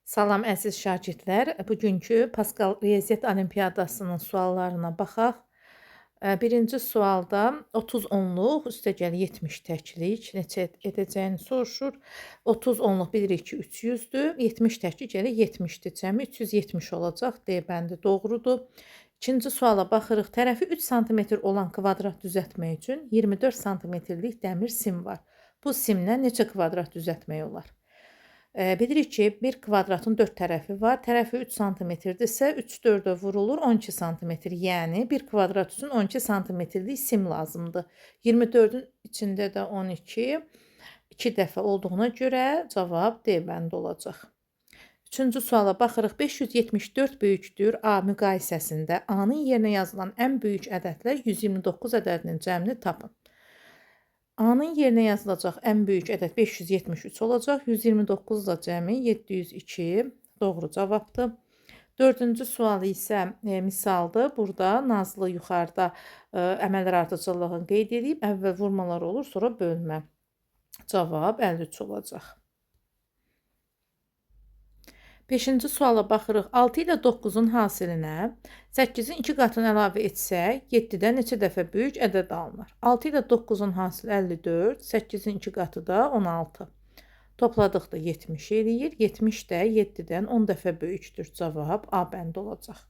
Salam əziz şagirdlər. Bugünkü Pascal Riyaziyyat Olimpiadasının suallarına baxaq. Birinci sualda 30 onluq üstəgəl 70 təklik neçə edəcəyini soruşur. 30 onluq bilirik ki 300-dür. 70 təklik gəlir 70-dir. Cəmi 370 olacaq. D bəndi doğrudur. İkinci suala baxırıq. Tərəfi 3 sm olan kvadrat düzəltmək üçün 24 sm-lik dəmir sim var. Bu simlə neçə kvadrat düzəltmək olar? Bilirik ki, bir kvadratın 4 tərəfi var. Tərəfi 3 sm-dirsə, 3 4-ə vurulur 12 sm. Yəni, bir kvadrat üçün 12 sm-lik sim lazımdır. 24-ün içində də 12, 2 dəfə olduğuna görə cavab D bəndi olacaq. Üçüncü suala baxırıq. 574 böyükdür A müqayisəsində A-nın yerinə yazılan ən böyük ədədlə 129 ədədinin cəmini tapın. A-nın yerinə yazılacaq ən böyük ədəd 573 olacaq. 129 da cəmi 702 doğru cavabdır. Dördüncü sual isə misaldır. Burada Nazlı yuxarıda əməllər ardıcıllığını qeyd edib. Əvvəl vurmalar olur, sonra bölmə. Cavab 53 olacaq. 5-ci suala baxırıq. 6 ilə 9-un hasilinə 8-in 2 qatını əlavə etsək, 7-dən neçə dəfə böyük ədəd alınır? 6 ilə 9-un hasili 54, 8-in 2 qatı da 16. Topladıqda 70 eləyir. 70 də 7-dən 10 dəfə böyükdür. Cavab A bəndi olacaq.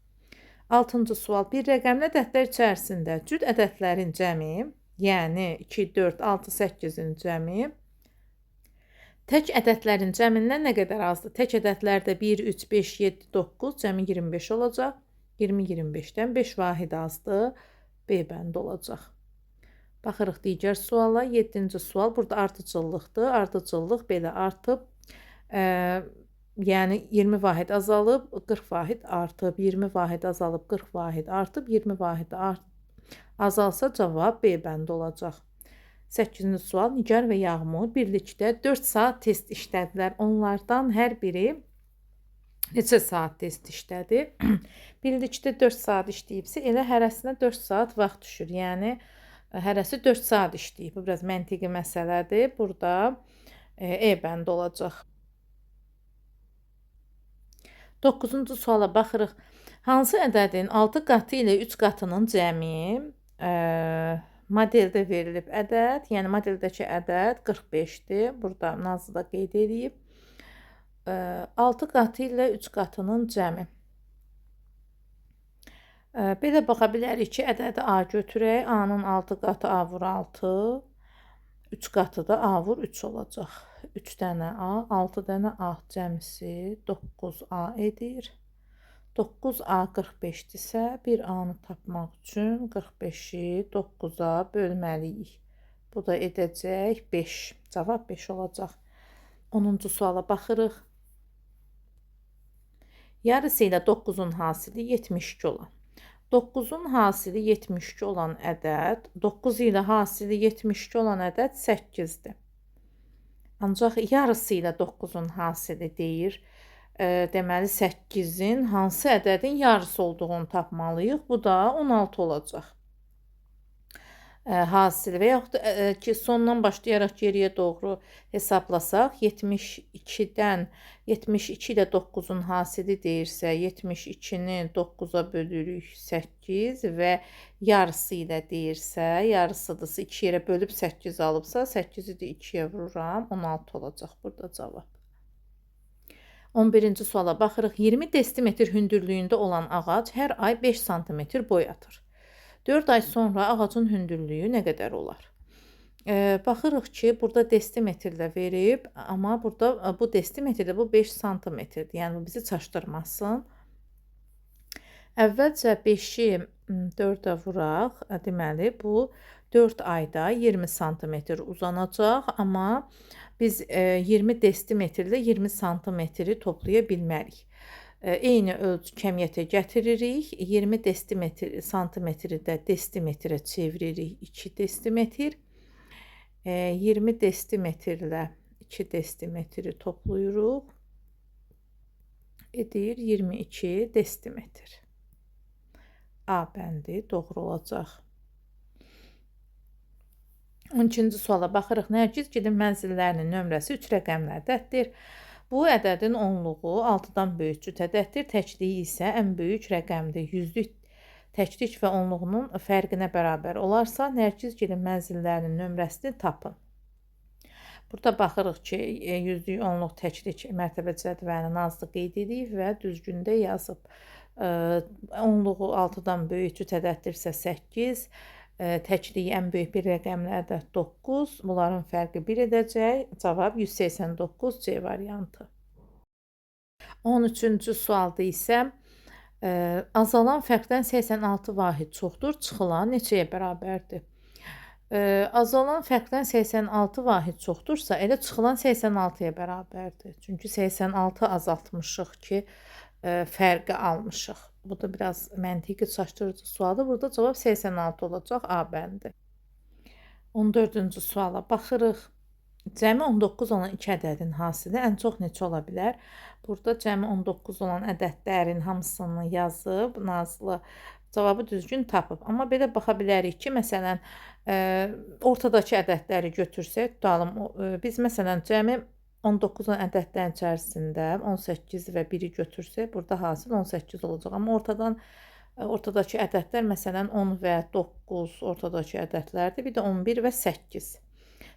6-cı sual. Bir rəqəmli ədədlər içərisində cüt ədədlərin cəmi, yəni 2, 4, 6, 8-in cəmi tək ədədlərin cəmindən nə qədər azdır? Tək ədədlərdə 1, 3, 5, 7, 9, cəmi 25 olacaq. 20, 25-dən 5 vahid azdır. B bəndi olacaq. Baxırıq digər suala. 7-ci sual. Burada ardıcıllıqdır. Ardıcıllıq belə artıb. Yəni 20 vahid azalıb, 40 vahid artıb. 20 vahid azalıb, 40 vahid artıb. 20 vahid azalsa cavab B bəndi olacaq. 8-ci sual. Nigar və Yağmur birlikdə 4 saat test işlədilər. Onlardan hər biri neçə saat test işlədi? Birlikdə 4 saat işləyibsə, elə hərəsinə 4 saat vaxt düşür. Yəni, hərəsi 4 saat işləyib. Bu, biraz məntiqi məsələdir. Burada E bəndi olacaq. 9-cu suala baxırıq. Hansı ədədin 6 qatı ilə 3 qatının cəmi modeldə verilib ədəd, yəni modeldəki ədəd 45-dir. Burada Nazlı da qeyd edib. 6 qatı ilə 3 qatının cəmi. Belə baxa bilərik ki, ədədi A götürək. A-nın 6 qatı A vur 6, 3 qatı da A vur 3 olacaq. 3 dənə A, 6 dənə A cəmisi 9A edir. 9A 45-dirsə, bir A-nı tapmaq üçün 45-i 9-a bölməliyik. Bu da edəcək 5. Cavab 5 olacaq. 10-cu suala baxırıq. Yarısı ilə 9-un hasili 72 olan. 9-un hasili 72 olan ədəd, 9 ilə hasili 72 olan ədəd 8-dir. Ancaq yarısı ilə 9-un hasili deyir. Deməli 8-in hansı ədədin yarısı olduğunu tapmalıyıq. Bu da 16 olacaq. Hasil və yaxud ki, sondan başlayaraq geriyə doğru hesablasaq, 72-dən 72 ilə 9-un hasili deyirsə, 72-ni 9-a bölürük 8 və yarısı ilə deyirsə, yarısıdırsa 2 yerə bölüb 8 alıbsa, 8-i də 2-yə vururam, 16 olacaq burada cavab. 11-ci suala baxırıq. 20 desimetr hündürlüyündə olan ağac hər ay 5 sm boy atır. 4 ay sonra ağacın hündürlüyü nə qədər olar? Baxırıq ki, burada desimetrlə verib, amma burada bu desimetrdə bu 5 sm-dir. Yəni, bu bizi çaşdırmasın. Əvvəlcə 5-i 4-ə vuraq. Deməli, bu 4 ayda 20 sm uzanacaq, amma biz 20 desimetrlə 20 sm toplaya bilmərik. Eyni ölçü kəmiyyətə gətiririk. 20 santimetri də desimetrə çeviririk. 2 desimetr. 20 desimetrlə 2 desimetri toplayırıq. Edir 22 desimetr. A bəndi doğru olacaq. 12-ci suala baxırıq. Nərgiz gilin mənzillərinin nömrəsi 3 rəqəmlərdədir. Bu ədədin onluğu 6-dan böyük cüt ədəddir. Təkliyi isə ən böyük rəqəmdir. Yüzlük təklik və onluğunun fərqinə bərabər olarsa, Nərgizgilin mənzillərinin nömrəsini tapın. Burada baxırıq ki, yüzlük, onluq, təklik mərtəbə cədvəlini Nazlı qeyd edib və düzgündə yazıb. Onluğu 6-dan böyük cüt ədəddirsə 8, təkliyi ən böyük bir rəqəmli ədəd 9, bunların fərqi 1 edəcək. Cavab 189 C variantı. 13-cü sualda isə azalan fərqdən 86 vahid çoxdur, çıxılan neçəyə bərabərdir? Azalan fərqdən 86 vahid çoxdursa, elə çıxılan 86-ya bərabərdir. Çünki 86 azaltmışıq ki, fərqi almışıq. Bu da biraz məntiqi çaşdırıcı sualdır. Burada cavab 86 olacaq, A bəndi. 14-cü suala baxırıq. Cəmi 19 olan 2 ədədin hasili ən çox neçə ola bilər? Burada cəmi 19 olan ədədlərin hamısını yazıb, Nazlı cavabı düzgün tapıb. Amma belə baxa bilərik ki, məsələn, ortadakı ədədləri götürsək, tutalım, biz məsələn cəmi 19 olan ədədlərin içərisində 18 və 1-i götürsək, burada hasil 18 olacaq. Amma ortadakı ədədlər məsələn 10 və 9 ortadakı ədədlərdir. Bir də 11 və 8.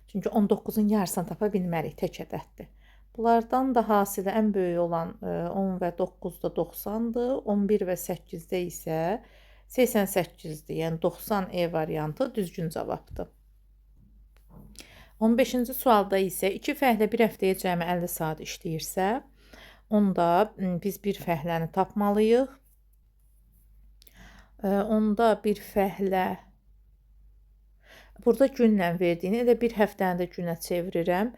Çünki 19-un yarısını tapa bilmərik, tək ədəddir. Bunlardan da hasili ən böyük olan 10 və 9-da 90-dır. 11 və 8-də isə 88-dir. Yəni 90 E variantı düzgün cavabdır. 15-ci sualda isə 2 fəhlə bir həftəyə cəmi 50 saat işləyirsə, onda biz bir fəhləni tapmalıyıq. Onda bir fəhlə, burada günlə verdiyini, elə bir həftəni də günə çevirirəm.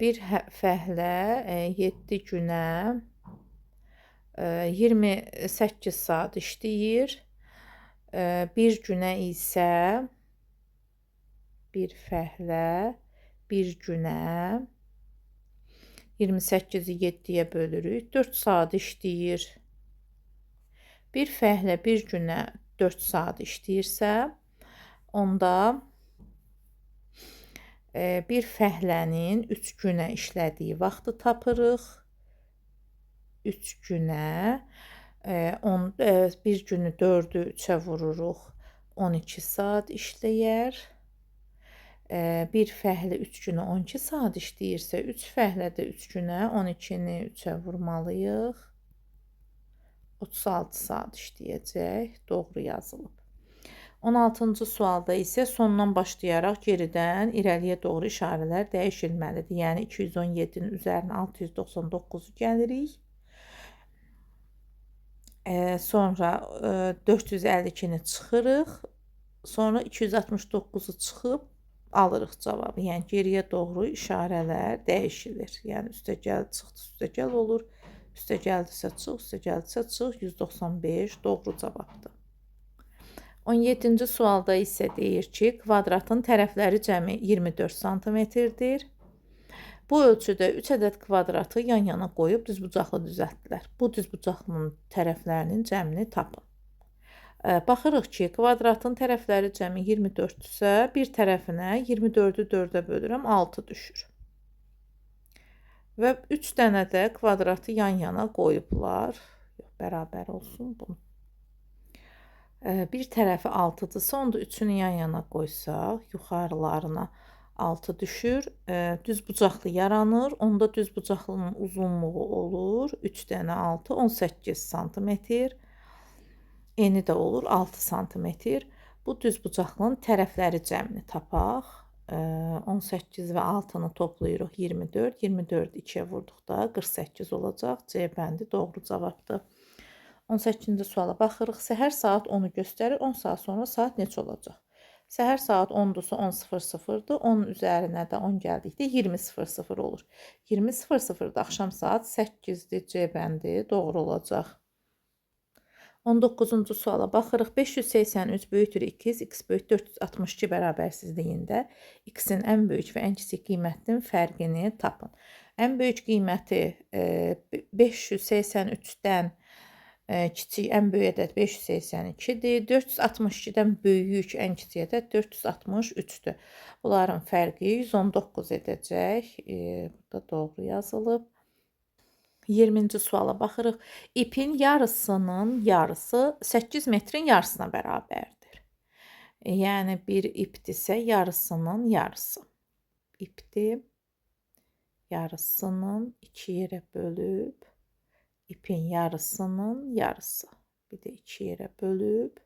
Bir fəhlə 7 günə 28 saat işləyir. Bir günə isə bir fəhlə bir günə 28-i 7-yə bölürük. 4 saat işləyir. Bir fəhlə bir günə 4 saat işləyirsə, onda bir fəhlənin 3 günə işlədiyi vaxtı tapırıq. 3 günə bir günü 4-ü 3-ə vururuq. 12 saat işləyər. Bir fəhlə 3 günə 12 saat işləyirsə, 3 fəhlə də 3 günə 12-ni 3-ə vurmalıyıq. 36 saat işləyəcək. Doğru yazılıb. 16-cı sualda isə sondan başlayaraq geridən irəliyə doğru işarələr dəyişilməlidir. Yəni 217-nin üzərinə 699-u gəlirik. Sonra 452-ni çıxırıq. Sonra 269-u çıxıb alırıq cavabı. Yəni geriyə doğru işarələr dəyişilir. Yəni üstəgəl çıxdı, üstəgəl olur. Üstəgəldisə çıx, üstəgəldisə çıx. 195 doğru cavabdır. 17-ci sualda isə deyir ki, kvadratın tərəfləri cəmi 24 sm-dir. Bu ölçüdə 3 ədəd kvadratı yan-yana qoyub düzbucaqlı düzəltdilər. Bu düzbucaqlının tərəflərinin cəmini tapın. Baxırıq ki, kvadratın tərəfləri cəmi 24-dürsə, bir tərəfinə 24-ü 4-ə bölürəm, 6 düşür. Və 3 dənə də kvadratı yan-yana qoyublar. Bərabər olsun bunu. Bir tərəfi 6-dırsa, onda 3-ünü yan-yana qoysaq, yuxarılarına 6 düşür. Düzbucaqlı yaranır. Onda düzbucaqlının uzunluğu olur 3 dənə 6, 18 sm. Eni də olur 6 sm. Bu düzbucaqlının tərəfləri cəmini tapaq. 18 və 6-nı toplayırıq 24. 24 2-yə vurduqda 48 olacaq. C bəndi doğru cavabdır. 18-ci suala baxırıq. Səhər saat 10-u göstərir. 10 saat sonra saat neçə olacaq? Səhər saat 10-dursa 10:00-dır. 10 üzərinə də 10 gəldikdə 20:00 olur. 20:00-da axşam saat 8-dir. C bəndi doğru olacaq. 19-cu suala baxırıq. 583 böyükdür 2x, x böyük 462 bərabərsizliyində x-in ən böyük və ən kiçik qiymətinin fərqini tapın. Ən böyük qiyməti 583-dən kiçik ən böyük ədəd 582-dir. 462-dən böyük ən kiçik ədəd 463-dür. Bunların fərqi 119 edəcək. Burada doğru yazılıb. 20-ci suala baxırıq. İpin yarısının yarısı 8 metrin yarısına bərabərdir. Yəni bir ipdirsə yarısının yarısı. İpdir. Yarısının 2 yerə bölüb, ipin yarısının yarısı. Bir də 2 yerə bölüb,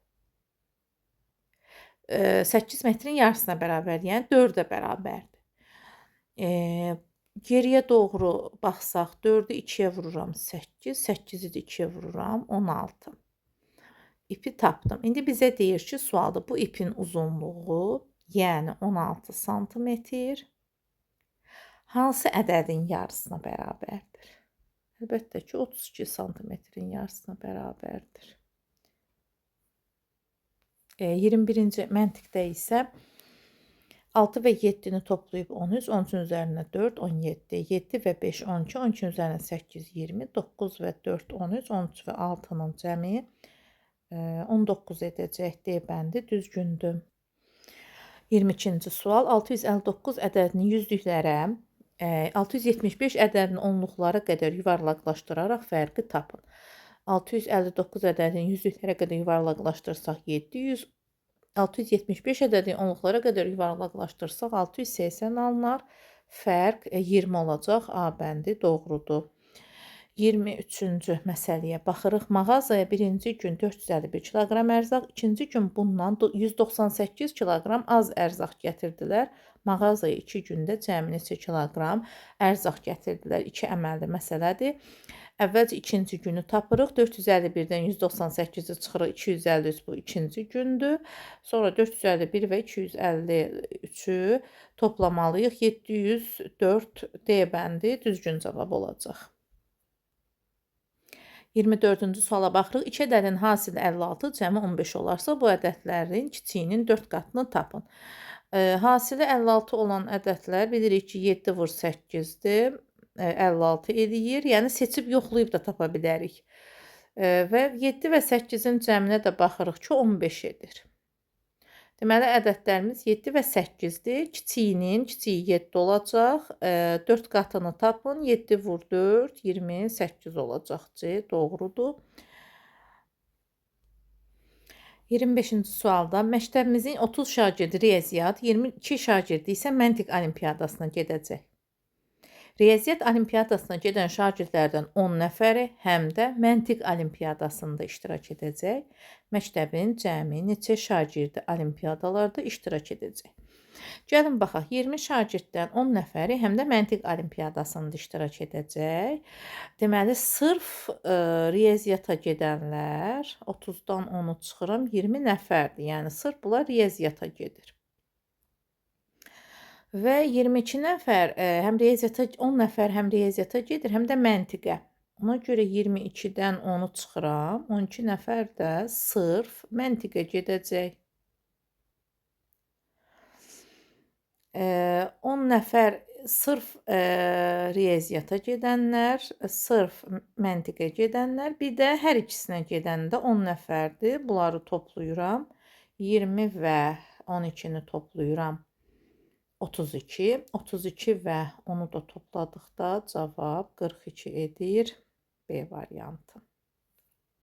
8 metrin yarısına bərabər, yəni 4-ə bərabərdir. Geriyə doğru baxsaq, 4-ü 2-yə vururam 8, 8-i də 2-yə vururam 16. İpi tapdım. İndi bizə deyir ki, sualda bu ipin uzunluğu, yəni 16 santimetr, hansı ədədin yarısına bərabərdir? Əlbəttə ki, 32 santimetrin yarısına bərabərdir. 21-ci məntiqdə isə 6 və 7-ni toplayıb 13, 13-ün üzərinə 4, 17, 7 və 5, 12, 12-nin üzərinə 8, 20, 9 və 4, 13, 13 və 6-nın cəmi 19 edəcək D bəndi düzgündür. 22-ci sual. 659 ədədini yüzlüklərə, 675 ədədini onluqlara qədər yuvarlaqlaşdıraraq fərqi tapın. 659 ədədini yüzlüklərə qədər yuvarlaqlaşdırsaq 700, 675 ədədini onluqlara qədər yuvarlaqlaşdırsaq 680 alınar. Fərq 20 olacaq. A bəndi doğrudur. 23-cü məsələyə baxırıq. Mağazaya birinci gün 451 kiloqram ərzaq, ikinci gün bundan 198 kiloqram az ərzaq gətirdilər. Mağazaya 2 gündə cəmi neçə kiloqram ərzaq gətirdilər? 2 əməlli məsələdir. Əvvəlcə ikinci günü tapırıq. 451-dən 198-i çıxırıq. 253 bu ikinci gündür. Sonra 451 və 253-ü toplamalıyıq. 704 D bəndi düzgün cavab olacaq. 24-cü suala baxırıq. 2 ədədin hasili 56, cəmi 15 olarsa, bu ədədlərin kiçiyinin 4 qatını tapın. Hasili 56 olan ədədlər bilirik ki, 7 vur 8-dir, 56 eləyir. Yəni seçib yoxlayıb da tapa bilərik. Və 7 və 8-in cəminə də baxırıq ki, 15 edir. Deməli, ədədlərimiz 7 və 8-dir. Kiçiyinin kiçiyi 7 olacaq. 4 qatını tapın. 7 vur 4, 28 olacaq. C doğrudur. 25-ci sualda məktəbimizin 30 şagirdi riyaziyyat, 22 şagirdi isə məntiq olimpiyadasına gedəcək. Riyaziyyat olimpiyadasına gedən şagirdlərdən 10 nəfəri həm də məntiq olimpiyadasında iştirak edəcək. Məktəbin cəmi neçə şagirdi olimpiyadalarda iştirak edəcək? Gəlin baxaq, 20 şagirddən 10 nəfəri həm də məntiq olimpiyadasında iştirak edəcək. Deməli, sırf riyaziyyata gedənlər, 30-dan 10-u çıxıram, 20 nəfərdir. Yəni, sırf bunlar riyaziyyata gedir. Və 22 nəfər, həm riyaziyyata, 10 nəfər həm riyaziyyata gedir, həm də məntiqə. Ona görə 22-dən 10-u çıxıram, 12 nəfər də sırf məntiqə gedəcək. 10 nəfər sırf riyaziyyata gedənlər, sırf məntiqə gedənlər, bir də hər ikisinə gedəndə 10 nəfərdir. Bunları toplayıram. 20 və 12-ni toplayıram. 32. 32 və onu da topladıqda cavab 42 edir. B variantı.